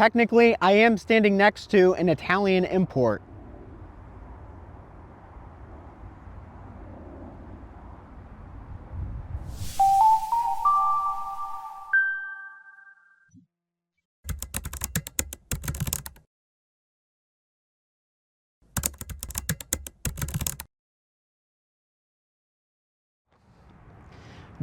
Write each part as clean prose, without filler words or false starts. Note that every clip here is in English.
Technically, I am standing next to an Italian import.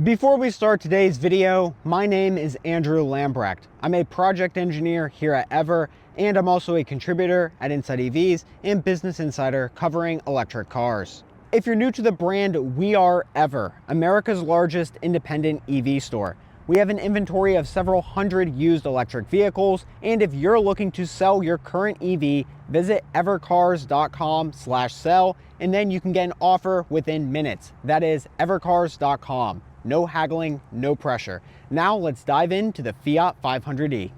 Before we start today's video, my name is Andrew Lambrecht. I'm a project engineer here at Ever, and I'm also a contributor at Inside EVs and Business Insider covering electric cars. If you're new to the brand, we are Ever, America's largest independent EV store. We have an inventory of several hundred used electric vehicles, and if you're looking to sell your current EV, visit evercars.com/sell, and then you can get an offer within minutes. That is evercars.com. No haggling, no pressure. Now let's dive into the Fiat 500e.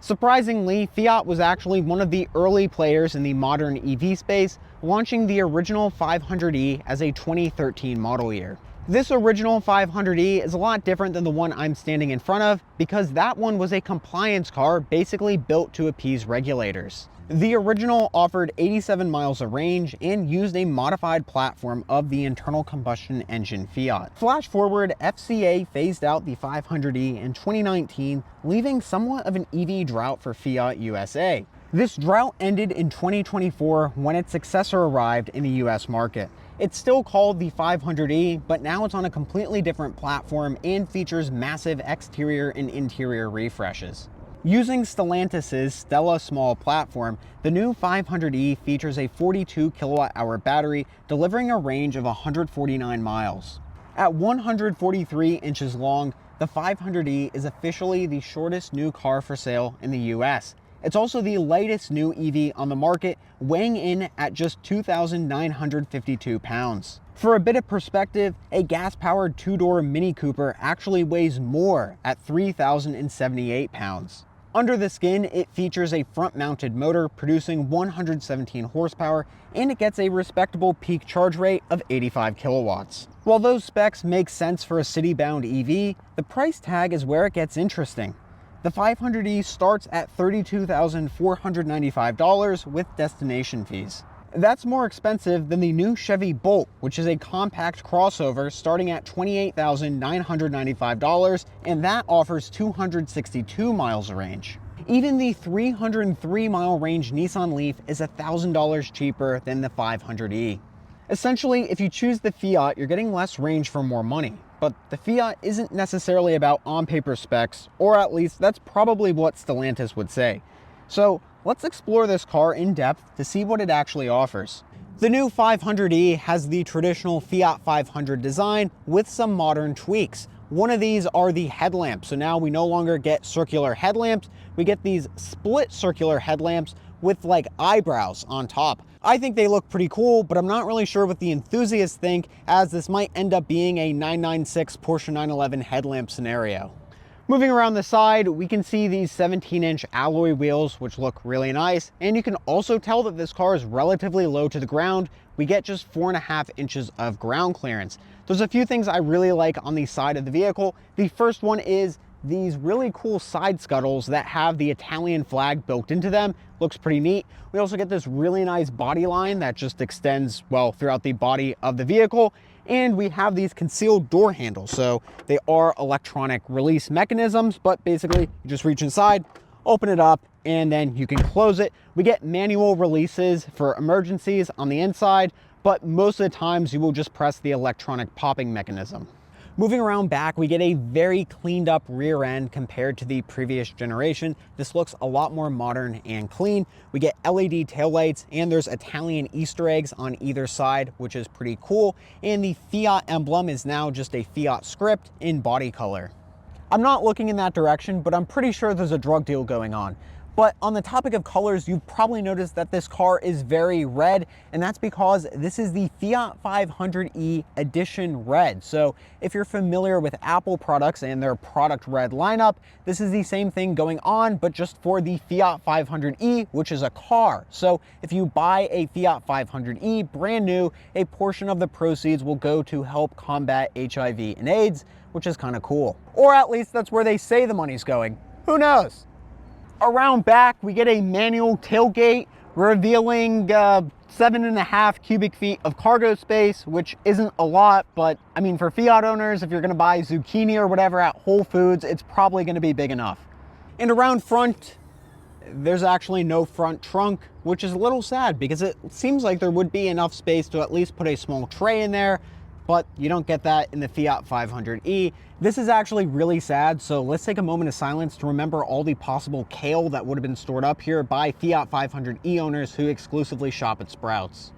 Surprisingly, Fiat was actually one of the early players in the modern EV space, launching the original 500e as a 2013 model year. This original 500e is a lot different than the one I'm standing in front of because that one was a compliance car basically built to appease regulators. The original offered 87 miles of range and used a modified platform of the internal combustion engine Fiat. Flash forward, FCA phased out the 500e in 2019, leaving somewhat of an EV drought for Fiat USA. This drought ended in 2024 when its successor arrived in the US market. It's still called the 500e, but now it's on a completely different platform and features massive exterior and interior refreshes. Using Stellantis's Stella small platform, the new 500e features a 42 kilowatt-hour battery, delivering a range of 149 miles. At 143 inches long, the 500e is officially the shortest new car for sale in the US. It's also the lightest new EV on the market, weighing in at just 2,952 pounds. For a bit of perspective, a gas-powered two-door Mini Cooper actually weighs more at 3,078 pounds. Under the skin, it features a front-mounted motor producing 117 horsepower, and it gets a respectable peak charge rate of 85 kilowatts. While those specs make sense for a city-bound EV, the price tag is where it gets interesting. The 500e starts at $32,495 with destination fees. That's more expensive than the new Chevy Bolt, which is a compact crossover starting at $28,995, and that offers 262 miles of range. Even the 303-mile range Nissan Leaf is $1,000 cheaper than the 500e. Essentially, if you choose the Fiat, you're getting less range for more money. But the Fiat isn't necessarily about on-paper specs, or at least that's probably what Stellantis would say. So let's explore this car in depth to see what it actually offers. The new 500e has the traditional Fiat 500 design with some modern tweaks. One of these are the headlamps. So now we no longer get circular headlamps, we get these split circular headlamps with like eyebrows on top. I think they look pretty cool, but I'm not really sure what the enthusiasts think, as this might end up being a 996 Porsche 911 headlamp scenario. Moving around the side, we can see these 17-inch alloy wheels, which look really nice, and you can also tell that this car is relatively low to the ground. We get just 4.5 inches of ground clearance. There's a few things I really like on the side of the vehicle. The first one is these really cool side scuttles that have the Italian flag built into them. Looks pretty neat. We also get this really nice body line that just extends, well, throughout the body of the vehicle. And we have these concealed door handles. So they are electronic release mechanisms, but basically you just reach inside, open it up, and then you can close it. We get manual releases for emergencies on the inside, but most of the times you will just press the electronic popping mechanism. Moving around back, we get a very cleaned up rear end compared to the previous generation. This looks a lot more modern and clean. We get LED taillights, and there's Italian Easter eggs on either side, which is pretty cool. And the Fiat emblem is now just a Fiat script in body color. I'm not looking in that direction, but I'm pretty sure there's a drug deal going on. But on the topic of colors, you've probably noticed that this car is very red, and that's because this is the Fiat 500e Edition Red. So if you're familiar with Apple products and their product red lineup, this is the same thing going on, but just for the Fiat 500e, which is a car. So if you buy a Fiat 500e brand new, a portion of the proceeds will go to help combat HIV and AIDS, which is kind of cool. Or at least that's where they say the money's going. Who knows? Around back, we get a manual tailgate revealing 7.5 cubic feet of cargo space, which isn't a lot, but I mean, for Fiat owners, if you're gonna buy zucchini or whatever at Whole Foods, it's probably gonna be big enough. And around front, there's actually no front trunk, which is a little sad because it seems like there would be enough space to at least put a small tray in there, but you don't get that in the Fiat 500e. This is actually really sad, so let's take a moment of silence to remember all the possible kale that would have been stored up here by Fiat 500e owners who exclusively shop at Sprouts.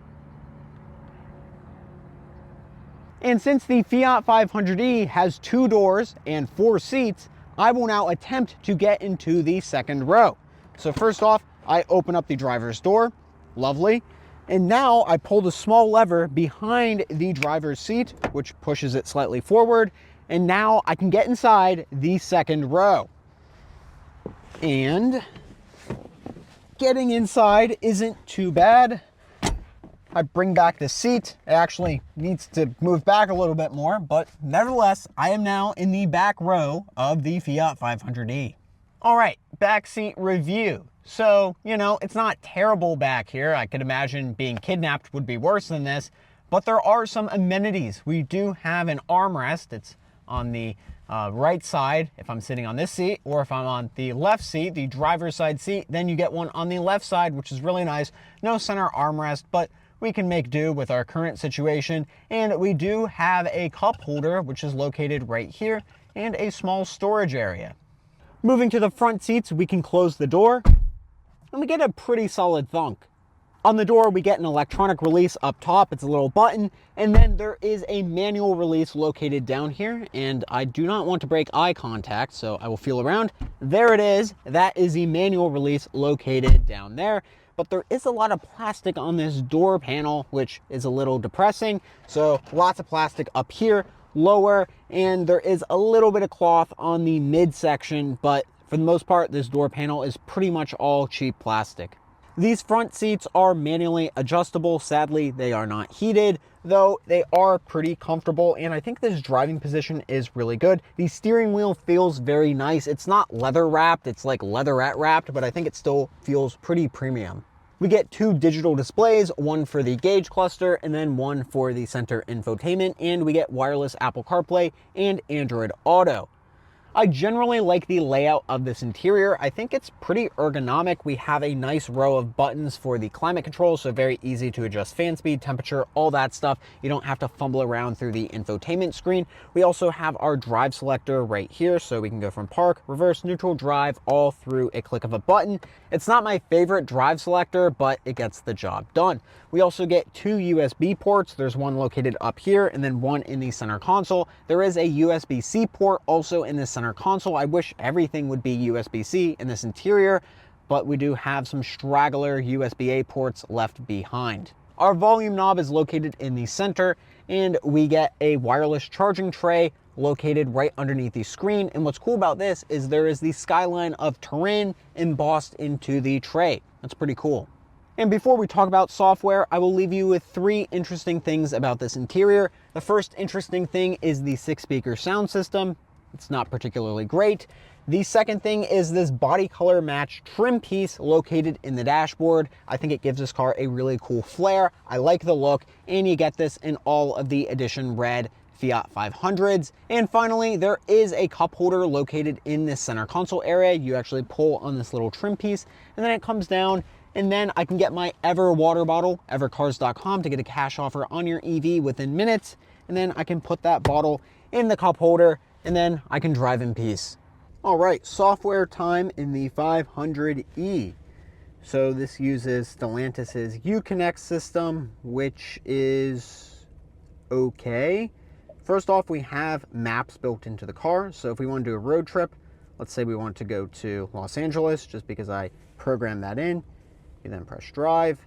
And since the Fiat 500e has 2 doors and 4 seats, I will now attempt to get into the second row. So first off, I open up the driver's door, lovely. And now I pull the small lever behind the driver's seat, which pushes it slightly forward. And now I can get inside the second row. And getting inside isn't too bad. I bring back the seat. It actually needs to move back a little bit more, but nevertheless, I am now in the back row of the Fiat 500e. All right, backseat review. So, you know, it's not terrible back here. I could imagine being kidnapped would be worse than this, but there are some amenities. We do have an armrest. It's on the right side if I'm sitting on this seat, or if I'm on the left seat, the driver's side seat, then you get one on the left side, which is really nice. No center armrest, but we can make do with our current situation. And we do have a cup holder, which is located right here, and a small storage area. Moving to the front seats, we can close the door, and we get a pretty solid thunk. On the door, we get an electronic release up top. It's a little button, and then there is a manual release located down here, and I do not want to break eye contact, so I will feel around. There it is. That is the manual release located down there, but there is a lot of plastic on this door panel, which is a little depressing. So lots of plastic up here, lower, and there is a little bit of cloth on the midsection, but for the most part, this door panel is pretty much all cheap plastic. These front seats are manually adjustable. Sadly, they are not heated, though they are pretty comfortable, and I think this driving position is really good. The steering wheel feels very nice. It's not leather wrapped, it's like leatherette wrapped, but I think it still feels pretty premium. We get 2 digital displays, one for the gauge cluster and then one for the center infotainment, and we get wireless Apple CarPlay and Android Auto. I generally like the layout of this interior. I think it's pretty ergonomic. We have a nice row of buttons for the climate control, so very easy to adjust fan speed, temperature, all that stuff. You don't have to fumble around through the infotainment screen. We also have our drive selector right here, so we can go from park, reverse, neutral, drive, all through a click of a button. It's not my favorite drive selector, but it gets the job done. We also get 2 USB ports. There's one located up here and then one in the center console. There is a USB-C port also in the center console. I wish everything would be USB-C in this interior, but we do have some straggler USB-A ports left behind. Our volume knob is located in the center, and we get a wireless charging tray located right underneath the screen. And what's cool about this is there is the skyline of Turin embossed into the tray. That's pretty cool. And before we talk about software, I will leave you with 3 interesting things about this interior. The first interesting thing is the 6-speaker sound system. It's not particularly great. The second thing is this body color match trim piece located in the dashboard. I think it gives this car a really cool flair. I like the look, and you get this in all of the edition red Fiat 500s. And finally, there is a cup holder located in this center console area. You actually pull on this little trim piece, and then it comes down, and then I can get my Ever water bottle, evercars.com, to get a cash offer on your EV within minutes. And then I can put that bottle in the cup holder, and then I can drive in peace. All right, software time in the 500e. So this uses Stellantis's Uconnect system, which is okay. First off, we have maps built into the car. So if we want to do a road trip, let's say we want to go to Los Angeles, just because I programmed that in, you then press drive,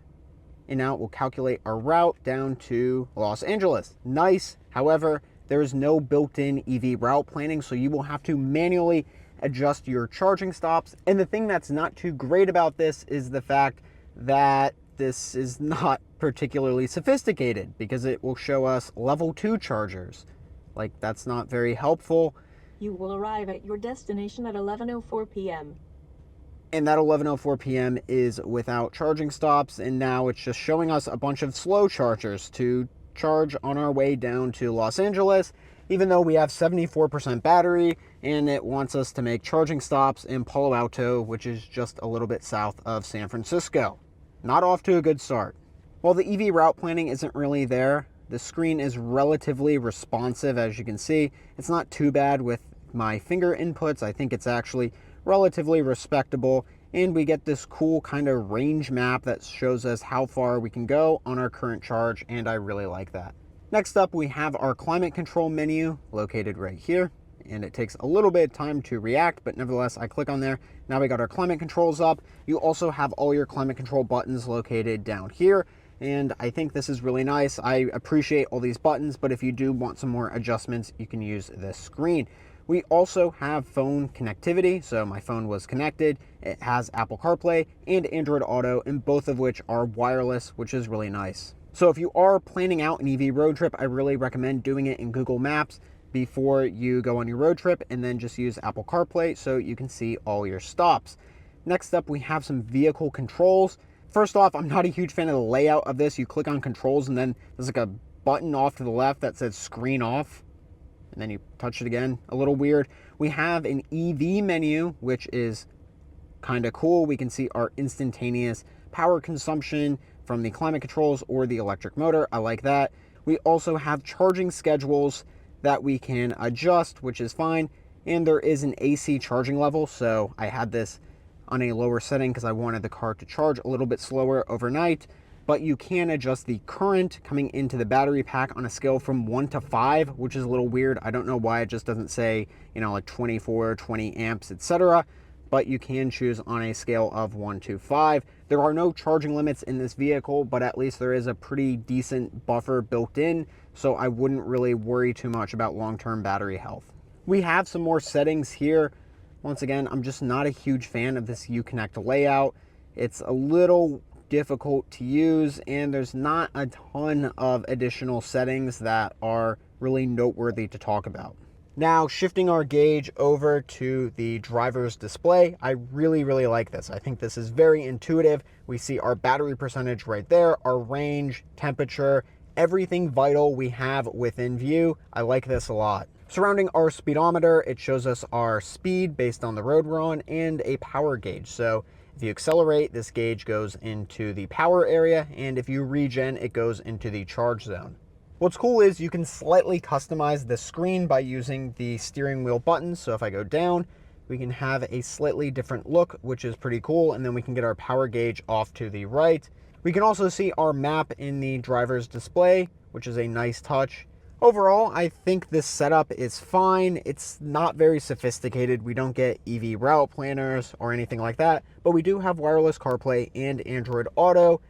and now it will calculate our route down to Los Angeles. Nice. However, there is no built-in EV route planning, so you will have to manually adjust your charging stops. And the thing that's not too great about this is the fact that this is not particularly sophisticated, because it will show us level 2 chargers. Like, that's not very helpful. You will arrive at your destination at 11:04 p.m. And that 11:04 p.m. is without charging stops, and now it's just showing us a bunch of slow chargers to charge on our way down to Los Angeles, even though we have 74% battery, and it wants us to make charging stops in Palo Alto, which is just a little bit south of San Francisco. Not off to a good start. While the EV route planning isn't really there, the screen is relatively responsive, as you can see. It's not too bad with my finger inputs. I think it's actually relatively respectable, and we get this cool kind of range map that shows us how far we can go on our current charge, and I really like that. Next up, we have our climate control menu located right here, and it takes a little bit of time to react, but nevertheless, I click on there. Now we got our climate controls up. You also have all your climate control buttons located down here, and I think this is really nice. I appreciate all these buttons, but if you do want some more adjustments, you can use this screen. We also have phone connectivity, so my phone was connected. It has Apple CarPlay and Android Auto, and both of which are wireless, which is really nice. So if you are planning out an EV road trip, I really recommend doing it in Google Maps before you go on your road trip, and then just use Apple CarPlay so you can see all your stops. Next up, we have some vehicle controls. First off, I'm not a huge fan of the layout of this. You click on controls, and then there's like a button off to the left that says screen off, and then you touch it again. A little weird. We have an EV menu, which is kind of cool. We can see our instantaneous power consumption from the climate controls or the electric motor. I like that. We also have charging schedules that we can adjust, which is fine. And there is an AC charging level. So I had this on a lower setting because I wanted the car to charge a little bit slower overnight. But you can adjust the current coming into the battery pack on a scale from 1 to 5, which is a little weird. I don't know why it just doesn't say, like 24, 20 amps, etc. But you can choose on a scale of 1 to 5. There are no charging limits in this vehicle, but at least there is a pretty decent buffer built in, so I wouldn't really worry too much about long-term battery health. We have some more settings here. Once again, I'm just not a huge fan of this Uconnect layout. It's a little difficult to use, and there's not a ton of additional settings that are really noteworthy to talk about. Now, shifting our gauge over to the driver's display, I really like this. I think this is very intuitive. We see our battery percentage right there, our range, temperature, everything vital we have within view. I like this a lot. Surrounding our speedometer, it shows us our speed based on the road we're on and a power gauge. So if you accelerate, this gauge goes into the power area, and if you regen, it goes into the charge zone. What's cool is you can slightly customize the screen by using the steering wheel buttons. So if I go down, we can have a slightly different look, which is pretty cool. And then we can get our power gauge off to the right. We can also see our map in the driver's display, which is a nice touch. Overall, I think this setup is fine. It's not very sophisticated. We don't get EV route planners or anything like that, but we do have wireless CarPlay and Android Auto.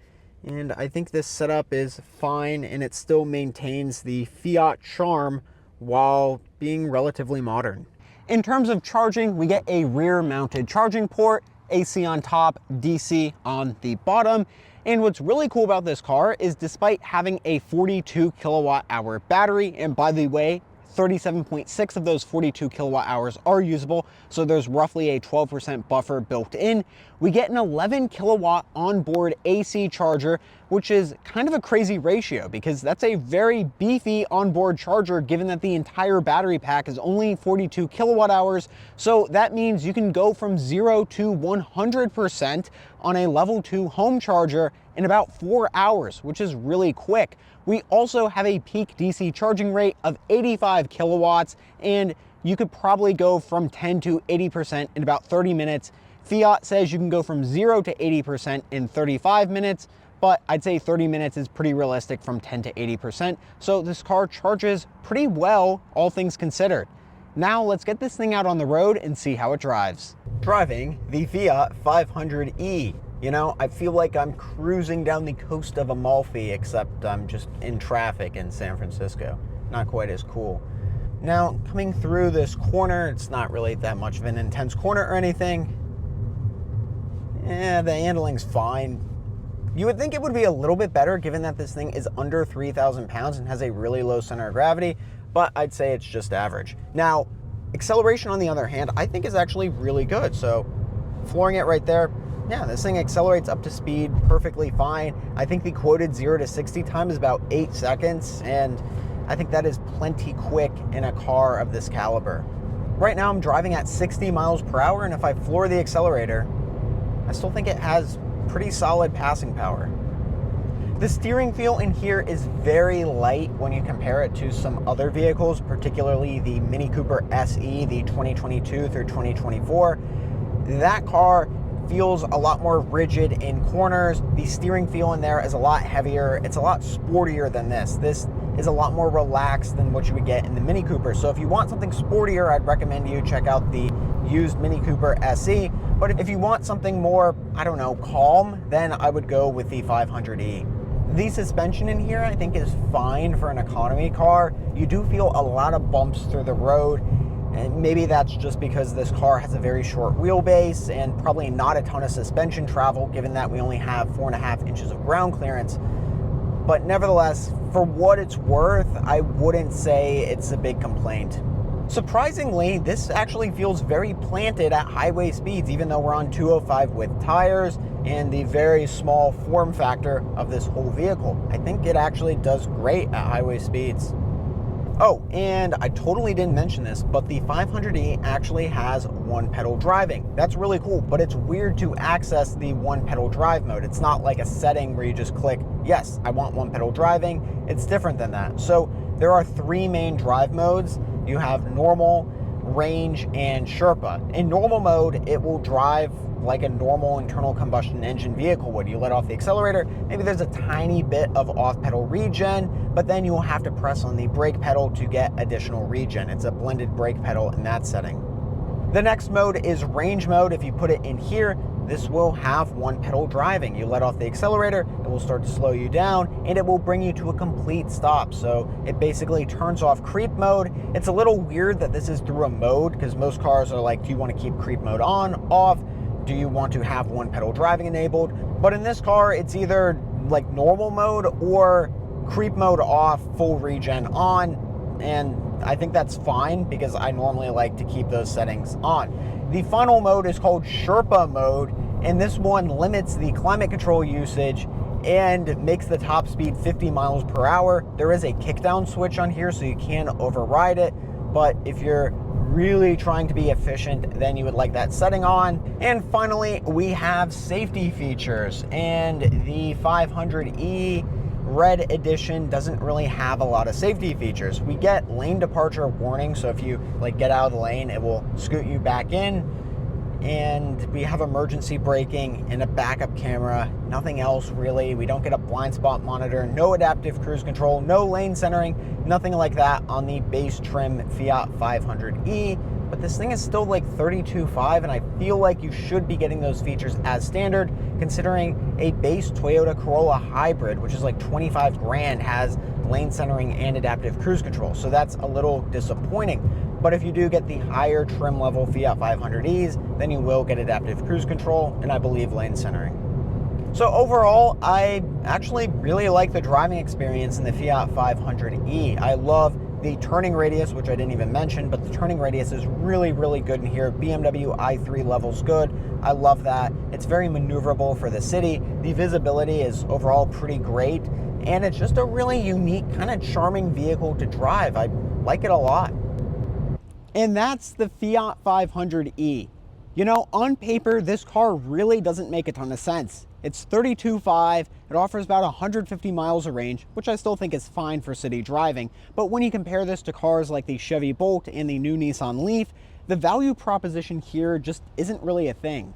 And I think this setup is fine, and it still maintains the Fiat charm while being relatively modern. In terms of charging, we get a rear-mounted charging port, AC on top, DC on the bottom. And what's really cool about this car is despite having a 42 kilowatt hour battery, and by the way, 37.6 of those 42 kilowatt hours are usable, so there's roughly a 12% buffer built in. We get an 11 kilowatt onboard AC charger, which is kind of a crazy ratio because that's a very beefy onboard charger given that the entire battery pack is only 42 kilowatt hours. So that means you can go from 0 to 100% on a level 2 home charger in about 4 hours, which is really quick. We also have a peak DC charging rate of 85 kilowatts, and you could probably go from 10 to 80% in about 30 minutes. Fiat says you can go from 0 to 80% in 35 minutes, but I'd say 30 minutes is pretty realistic from 10 to 80%. So this car charges pretty well, all things considered. Now let's get this thing out on the road and see how it drives. Driving the Fiat 500e. I feel like I'm cruising down the coast of Amalfi, except I'm just in traffic in San Francisco. Not quite as cool. Now, coming through this corner, it's not really that much of an intense corner or anything. The handling's fine. You would think it would be a little bit better given that this thing is under 3,000 pounds and has a really low center of gravity, but I'd say it's just average. Now, acceleration on the other hand, I think is actually really good. So flooring it right there, yeah, this thing accelerates up to speed perfectly fine. I think the quoted 0 to 60 time is about 8 seconds, and I think that is plenty quick in a car of this caliber. Right now I'm driving at 60 miles per hour, and if I floor the accelerator, I still think it has pretty solid passing power. The steering feel in here is very light when you compare it to some other vehicles, particularly the Mini Cooper SE, the 2022 through 2024. That car feels a lot more rigid in corners. The steering feel in there is a lot heavier. It's a lot sportier than this. This is a lot more relaxed than what you would get in the Mini Cooper. So if you want something sportier, I'd recommend you check out the used Mini Cooper SE. But if you want something more, I don't know, calm, then I would go with the 500e. The suspension in here I think is fine for an economy car. You do feel a lot of bumps through the road, and maybe that's just because this car has a very short wheelbase and probably not a ton of suspension travel, given that we only have 4.5 inches of ground clearance. But nevertheless, for what it's worth, I wouldn't say it's a big complaint. Surprisingly, this actually feels very planted at highway speeds, even though we're on 205 with tires and the very small form factor of this whole vehicle. I think it actually does great at highway speeds. Oh, and I totally didn't mention this, but the 500e actually has one pedal driving. That's really cool, but it's weird to access the one pedal drive mode. It's not like a setting where you just click, yes, I want one pedal driving. It's different than that. So there are 3 main drive modes. You have normal, range, and Sherpa. In normal mode, it will drive like a normal internal combustion engine vehicle would. You let off the accelerator, maybe there's a tiny bit of off-pedal regen, but then you'll have to press on the brake pedal to get additional regen. It's a blended brake pedal in that setting. The next mode is range mode. If you put it in here, this will have one pedal driving. You let off the accelerator, it will start to slow you down, and it will bring you to a complete stop. So it basically turns off creep mode. It's a little weird that this is through a mode, because most cars are like, do you want to keep creep mode on, off? Do you want to have one pedal driving enabled? But in this car, it's either like normal mode or creep mode off, full regen on, and I think that's fine because I normally like to keep those settings on. The final mode is called Sherpa mode, and this one limits the climate control usage and makes the top speed 50 miles per hour. There is a kickdown switch on here, so you can override it, but if you're really trying to be efficient, then you would like that setting on. And finally, we have safety features, and the 500e Red Edition doesn't really have a lot of safety features. We get lane departure warning, so if you like get out of the lane, it will scoot you back in. And we have emergency braking and a backup camera, nothing else really. We don't get a blind spot monitor, no adaptive cruise control, no lane centering, nothing like that on the base trim Fiat 500e. But this thing is still like $32,500, and I feel like you should be getting those features as standard, considering a base Toyota Corolla hybrid, which is like 25 grand, has lane centering and adaptive cruise control. So that's a little disappointing. But if you do get the higher trim level Fiat 500es, then you will get adaptive cruise control and I believe lane centering. So overall, I actually really like the driving experience in the Fiat 500e. I love the turning radius, which I didn't even mention, but the turning radius is really, really good in here. BMW i3 level's good. I love that. It's very maneuverable for the city. The visibility is overall pretty great, and it's just a really unique, kind of charming vehicle to drive. I like it a lot. And that's the Fiat 500e. You know, on paper, this car really doesn't make a ton of sense. It's $32,500, it offers about 150 miles of range, which I still think is fine for city driving. But when you compare this to cars like the Chevy Bolt and the new Nissan Leaf, the value proposition here just isn't really a thing.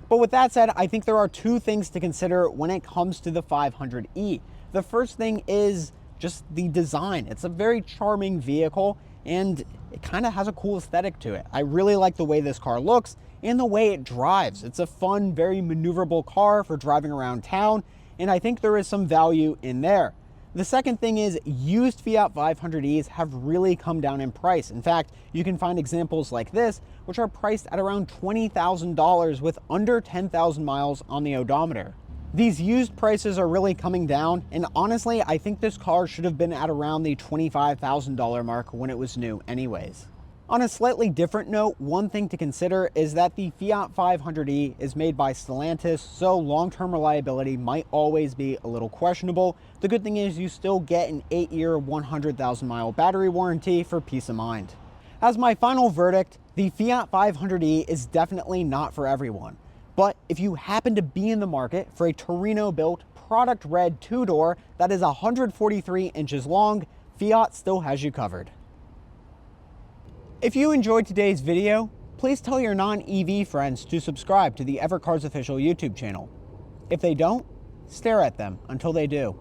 But with that said, I think there are 2 things to consider when it comes to the 500e. The first thing is just the design. It's a very charming vehicle, and it kind of has a cool aesthetic to it. I really like the way this car looks and the way it drives. It's a fun, very maneuverable car for driving around town, and I think there is some value in there. The second thing is used Fiat 500es have really come down in price. In fact, you can find examples like this, which are priced at around $20,000 with under 10,000 miles on the odometer. These used prices are really coming down, and honestly, I think this car should have been at around the $25,000 mark when it was new anyways. On a slightly different note, one thing to consider is that the Fiat 500e is made by Stellantis, so long-term reliability might always be a little questionable. The good thing is you still get an 8-year, 100,000-mile battery warranty for peace of mind. As my final verdict, the Fiat 500e is definitely not for everyone. But if you happen to be in the market for a Torino-built, product-red two-door that is 143 inches long, Fiat still has you covered. If you enjoyed today's video, please tell your non-EV friends to subscribe to the Evercars official YouTube channel. If they don't, stare at them until they do.